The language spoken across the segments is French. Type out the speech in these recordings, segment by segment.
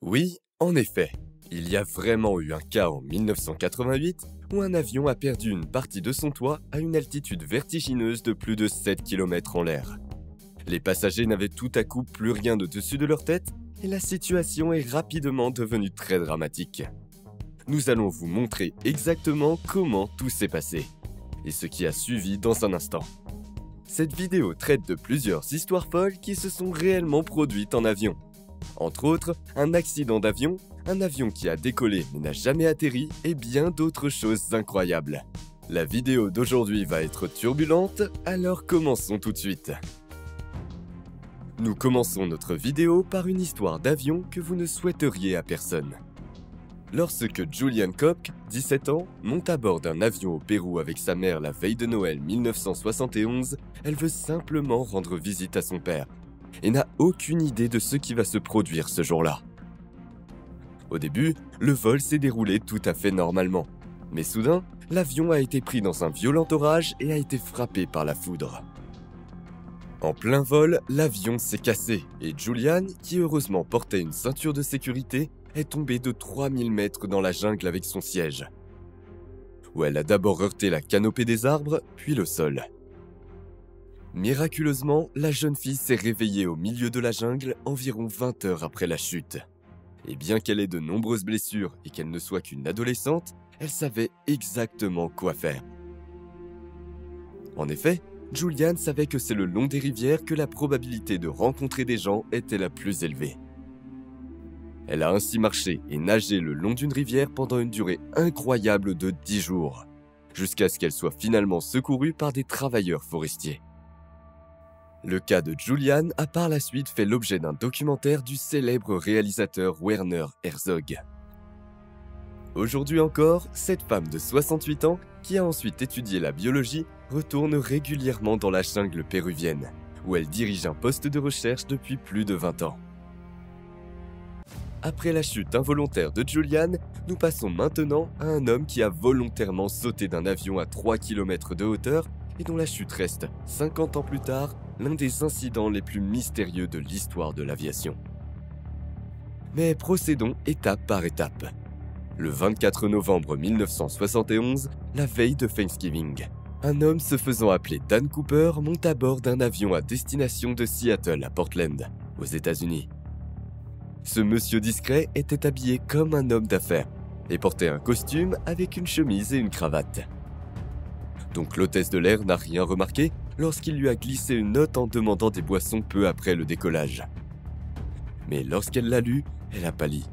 Oui, en effet, il y a vraiment eu un cas en 1988 où un avion a perdu une partie de son toit à une altitude vertigineuse de plus de 7 km en l'air. Les passagers n'avaient tout à coup plus rien de dessus de leur tête et la situation est rapidement devenue très dramatique. Nous allons vous montrer exactement comment tout s'est passé et ce qui a suivi dans un instant. Cette vidéo traite de plusieurs histoires folles qui se sont réellement produites en avion. Entre autres, un accident d'avion, un avion qui a décollé mais n'a jamais atterri et bien d'autres choses incroyables. La vidéo d'aujourd'hui va être turbulente, alors commençons tout de suite. Nous commençons notre vidéo par une histoire d'avion que vous ne souhaiteriez à personne. Lorsque Julianne Koch, 17 ans, monte à bord d'un avion au Pérou avec sa mère la veille de Noël 1971, elle veut simplement rendre visite à son père et n'a aucune idée de ce qui va se produire ce jour-là. Au début, le vol s'est déroulé tout à fait normalement, mais soudain, l'avion a été pris dans un violent orage et a été frappé par la foudre. En plein vol, l'avion s'est cassé et Julianne, qui heureusement portait une ceinture de sécurité, est tombée de 3000 mètres dans la jungle avec son siège, où elle a d'abord heurté la canopée des arbres, puis le sol. Miraculeusement, la jeune fille s'est réveillée au milieu de la jungle environ 20 heures après la chute. Et bien qu'elle ait de nombreuses blessures et qu'elle ne soit qu'une adolescente, elle savait exactement quoi faire. En effet, Julianne savait que c'est le long des rivières que la probabilité de rencontrer des gens était la plus élevée. Elle a ainsi marché et nagé le long d'une rivière pendant une durée incroyable de 10 jours, jusqu'à ce qu'elle soit finalement secourue par des travailleurs forestiers. Le cas de Julianne a par la suite fait l'objet d'un documentaire du célèbre réalisateur Werner Herzog. Aujourd'hui encore, cette femme de 68 ans, qui a ensuite étudié la biologie, retourne régulièrement dans la jungle péruvienne, où elle dirige un poste de recherche depuis plus de 20 ans. Après la chute involontaire de Julianne, nous passons maintenant à un homme qui a volontairement sauté d'un avion à 3 km de hauteur et dont la chute reste, 50 ans plus tard, l'un des incidents les plus mystérieux de l'histoire de l'aviation. Mais procédons étape par étape. Le 24 novembre 1971, la veille de Thanksgiving, un homme se faisant appeler Dan Cooper monte à bord d'un avion à destination de Seattle à Portland, aux États-Unis. Ce monsieur discret était habillé comme un homme d'affaires et portait un costume avec une chemise et une cravate. Donc l'hôtesse de l'air n'a rien remarqué lorsqu'il lui a glissé une note en demandant des boissons peu après le décollage. Mais lorsqu'elle l'a lu, elle a pâli.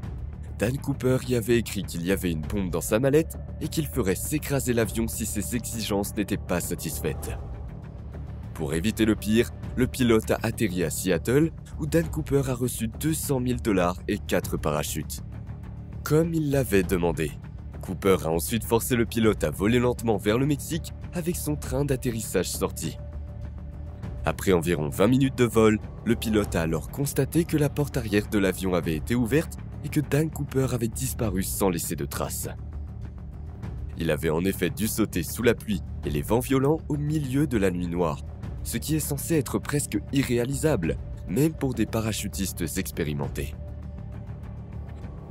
Dan Cooper y avait écrit qu'il y avait une bombe dans sa mallette et qu'il ferait s'écraser l'avion si ses exigences n'étaient pas satisfaites. Pour éviter le pire, le pilote a atterri à Seattle où Dan Cooper a reçu 200 000 $ et 4 parachutes. Comme il l'avait demandé. Cooper a ensuite forcé le pilote à voler lentement vers le Mexique avec son train d'atterrissage sorti. Après environ 20 minutes de vol, le pilote a alors constaté que la porte arrière de l'avion avait été ouverte et que Dan Cooper avait disparu sans laisser de traces. Il avait en effet dû sauter sous la pluie et les vents violents au milieu de la nuit noire, ce qui est censé être presque irréalisable, même pour des parachutistes expérimentés.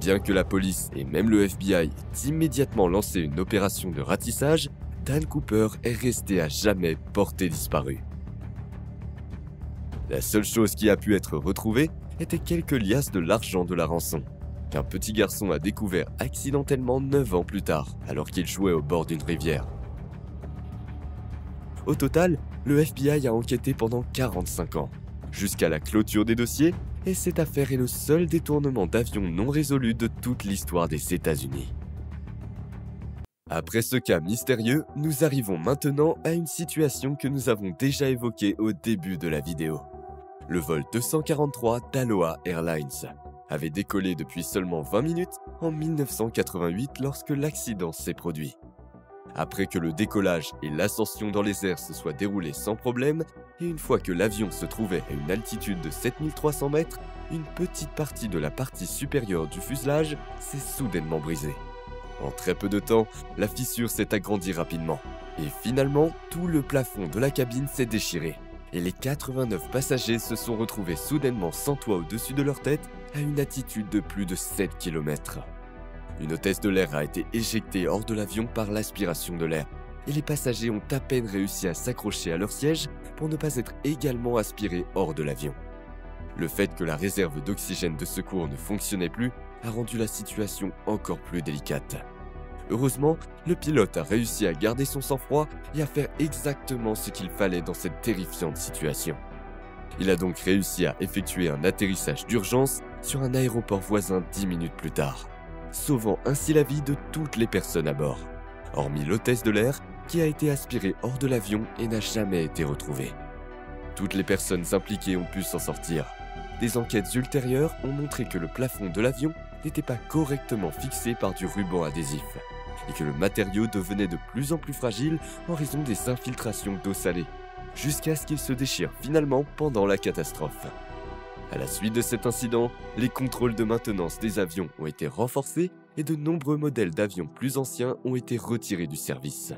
Bien que la police et même le FBI aient immédiatement lancé une opération de ratissage, Dan Cooper est resté à jamais porté disparu. La seule chose qui a pu être retrouvée était quelques liasses de l'argent de la rançon, qu'un petit garçon a découvert accidentellement 9 ans plus tard, alors qu'il jouait au bord d'une rivière. Au total, le FBI a enquêté pendant 45 ans, jusqu'à la clôture des dossiers, et cette affaire est le seul détournement d'avion non résolu de toute l'histoire des États-Unis. Après ce cas mystérieux, nous arrivons maintenant à une situation que nous avons déjà évoquée au début de la vidéo. Le vol 243 d'Aloha Airlines avait décollé depuis seulement 20 minutes en 1988 lorsque l'accident s'est produit. Après que le décollage et l'ascension dans les airs se soient déroulés sans problème, et une fois que l'avion se trouvait à une altitude de 7300 mètres, une petite partie de la partie supérieure du fuselage s'est soudainement brisée. En très peu de temps, la fissure s'est agrandie rapidement, et finalement, tout le plafond de la cabine s'est déchiré, et les 89 passagers se sont retrouvés soudainement sans toit au-dessus de leur tête, à une altitude de plus de 7 km. Une hôtesse de l'air a été éjectée hors de l'avion par l'aspiration de l'air, et les passagers ont à peine réussi à s'accrocher à leur siège pour ne pas être également aspirés hors de l'avion. Le fait que la réserve d'oxygène de secours ne fonctionnait plus a rendu la situation encore plus délicate. Heureusement, le pilote a réussi à garder son sang-froid et à faire exactement ce qu'il fallait dans cette terrifiante situation. Il a donc réussi à effectuer un atterrissage d'urgence sur un aéroport voisin 10 minutes plus tard, sauvant ainsi la vie de toutes les personnes à bord, hormis l'hôtesse de l'air qui a été aspirée hors de l'avion et n'a jamais été retrouvée. Toutes les personnes impliquées ont pu s'en sortir. Des enquêtes ultérieures ont montré que le plafond de l'avion n'était pas correctement fixé par du ruban adhésif et que le matériau devenait de plus en plus fragile en raison des infiltrations d'eau salée, jusqu'à ce qu'il se déchire finalement pendant la catastrophe. À la suite de cet incident, les contrôles de maintenance des avions ont été renforcés et de nombreux modèles d'avions plus anciens ont été retirés du service.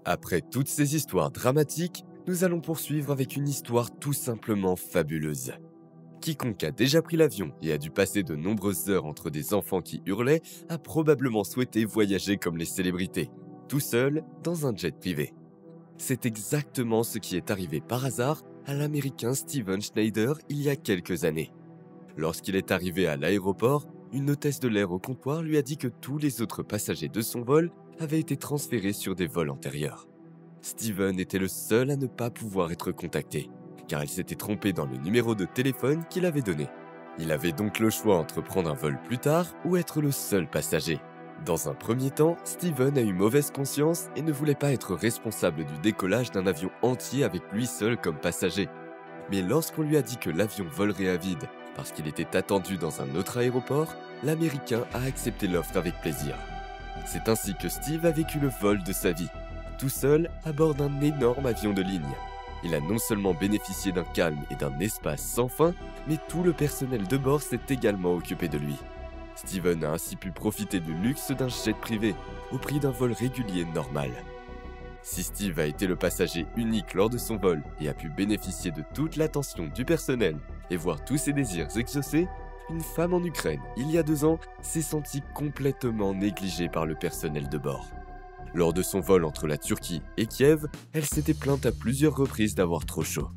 Après toutes ces histoires dramatiques, nous allons poursuivre avec une histoire tout simplement fabuleuse. Quiconque a déjà pris l'avion et a dû passer de nombreuses heures entre des enfants qui hurlaient a probablement souhaité voyager comme les célébrités, tout seul dans un jet privé. C'est exactement ce qui est arrivé par hasard à l'Américain Steven Schneider il y a quelques années. Lorsqu'il est arrivé à l'aéroport, une hôtesse de l'air au comptoir lui a dit que tous les autres passagers de son vol avaient été transférés sur des vols antérieurs. Steven était le seul à ne pas pouvoir être contacté, car elle s'était trompée dans le numéro de téléphone qu'il avait donné. Il avait donc le choix entre prendre un vol plus tard ou être le seul passager. Dans un premier temps, Steven a eu mauvaise conscience et ne voulait pas être responsable du décollage d'un avion entier avec lui seul comme passager. Mais lorsqu'on lui a dit que l'avion volerait à vide parce qu'il était attendu dans un autre aéroport, l'Américain a accepté l'offre avec plaisir. C'est ainsi que Steve a vécu le vol de sa vie, tout seul à bord d'un énorme avion de ligne. Il a non seulement bénéficié d'un calme et d'un espace sans fin, mais tout le personnel de bord s'est également occupé de lui. Steven a ainsi pu profiter du luxe d'un jet privé, au prix d'un vol régulier normal. Si Steve a été le passager unique lors de son vol et a pu bénéficier de toute l'attention du personnel et voir tous ses désirs exaucés, une femme en Ukraine, il y a 2 ans, s'est sentie complètement négligée par le personnel de bord. Lors de son vol entre la Turquie et Kiev, elle s'était plainte à plusieurs reprises d'avoir trop chaud.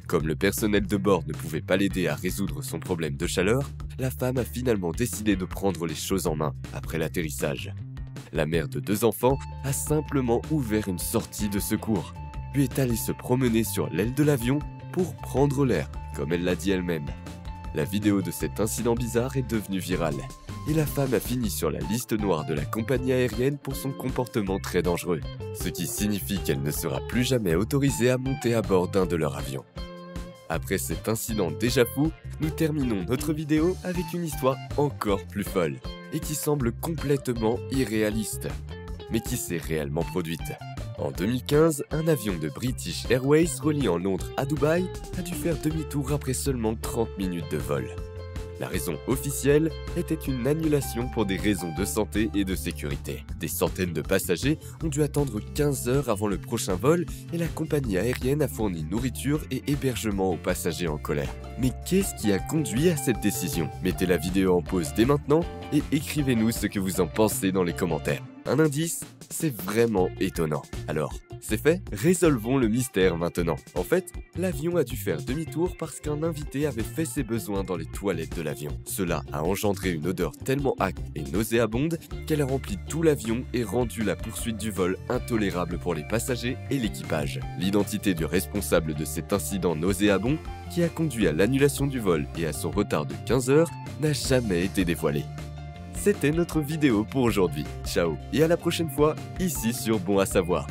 Comme le personnel de bord ne pouvait pas l'aider à résoudre son problème de chaleur, la femme a finalement décidé de prendre les choses en main après l'atterrissage. La mère de 2 enfants a simplement ouvert une sortie de secours, puis est allée se promener sur l'aile de l'avion pour prendre l'air, comme elle l'a dit elle-même. La vidéo de cet incident bizarre est devenue virale, et la femme a fini sur la liste noire de la compagnie aérienne pour son comportement très dangereux, ce qui signifie qu'elle ne sera plus jamais autorisée à monter à bord d'un de leurs avions. Après cet incident déjà fou, nous terminons notre vidéo avec une histoire encore plus folle, et qui semble complètement irréaliste, mais qui s'est réellement produite. En 2015, un avion de British Airways reliant Londres à Dubaï a dû faire demi-tour après seulement 30 minutes de vol. La raison officielle était une annulation pour des raisons de santé et de sécurité. Des centaines de passagers ont dû attendre 15 heures avant le prochain vol et la compagnie aérienne a fourni nourriture et hébergement aux passagers en colère. Mais qu'est-ce qui a conduit à cette décision? Mettez la vidéo en pause dès maintenant et écrivez-nous ce que vous en pensez dans les commentaires. Un indice, c'est vraiment étonnant. Alors, c'est fait? Résolvons le mystère maintenant. En fait, l'avion a dû faire demi-tour parce qu'un invité avait fait ses besoins dans les toilettes de l'avion. Cela a engendré une odeur tellement âcre et nauséabonde qu'elle a rempli tout l'avion et rendu la poursuite du vol intolérable pour les passagers et l'équipage. L'identité du responsable de cet incident nauséabond, qui a conduit à l'annulation du vol et à son retard de 15 heures, n'a jamais été dévoilée. C'était notre vidéo pour aujourd'hui. Ciao et à la prochaine fois, ici sur Bon à savoir.